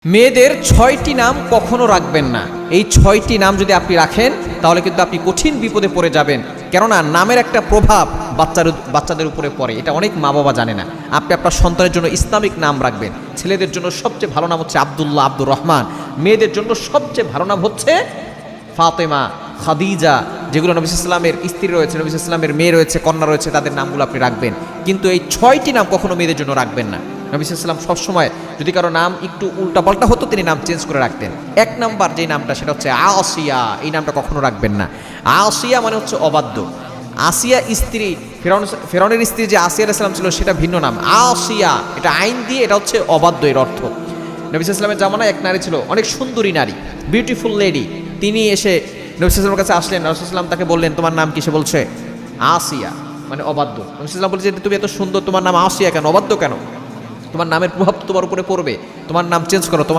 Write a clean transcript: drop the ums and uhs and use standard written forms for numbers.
মেয়েদের ৬টি নাম কখনো রাখবেন না। এই ৬টি নাম যদি আপনি রাখেন তাহলে কিন্তু আপনি কঠিন বিপদে পড়ে যাবেন, কেননা নামের একটা প্রভাব বাচ্চাদের উপরে পড়ে। এটা অনেক মা বাবা জানে না। আপনি আপনার সন্তানের জন্য ইসলামিক নাম রাখবেন। ছেলেদের জন্য সবচেয়ে ভালো নাম হচ্ছে আব্দুল্লাহ, আব্দুর রহমান। মেয়েদের জন্য সবচেয়ে ভালো নাম হচ্ছে ফাতেমা, খাদিজা, যেগুলো নবী সাল্লাল্লাহু আলাইহি ওয়াসাল্লামের স্ত্রী রয়েছে, নবী সাল্লাল্লাহু আলাইহি ওয়াসাল্লামের মেয়ে রয়েছে, কন্যা রয়েছে, তাদের নামগুলো আপনি রাখবেন। কিন্তু এই ৬টি নাম কখনো মেয়েদের জন্য রাখবেন না। নবী সাল্লাল্লাহু আলাইহি ওয়াসাল্লাম সবসময় যদি কারো নাম একটু উল্টাপাল্টা হতো তিনি নাম চেঞ্জ করে রাখতেন। এক নাম্বার যে নামটা সেটা হচ্ছে আসিয়া। এই নামটা কখনো রাখবেন না। আসিয়া মানে হচ্ছে অবাধ্য। আসিয়া স্ত্রী, ফেরাউনের স্ত্রী যে আসিয়া আলাইহিস সালাম ছিল সেটা ভিন্ন নাম। আসিয়া এটা আইন দিয়ে, এটা হচ্ছে অবাধ্য এর অর্থ। নবী সাল্লাল্লাহু আলাইহি ওয়াসাল্লামের জামানায় এক নারী ছিল, অনেক সুন্দরী নারী, বিউটিফুল লেডি। তিনি এসে নবী সাল্লাল্লাহু আলাইহি ওয়াসাল্লামের কাছে আসলেন। রাসূল সাল্লাল্লাহু আলাইহি ওয়াসাল্লাম তাকে বললেন, তোমার নাম কি? সে বলছে আসিয়া, মানে অবাধ্য। নবী সাল্লাল্লাহু আলাইহি ওয়াসাল্লাম বলছেন, তুমি এত সুন্দর, তোমার নাম আসিয়া কেন, অবাধ্য কেন? তোমার নামের প্রভাব তোমার উপরে পড়বে, তোমার নাম চেঞ্জ করো।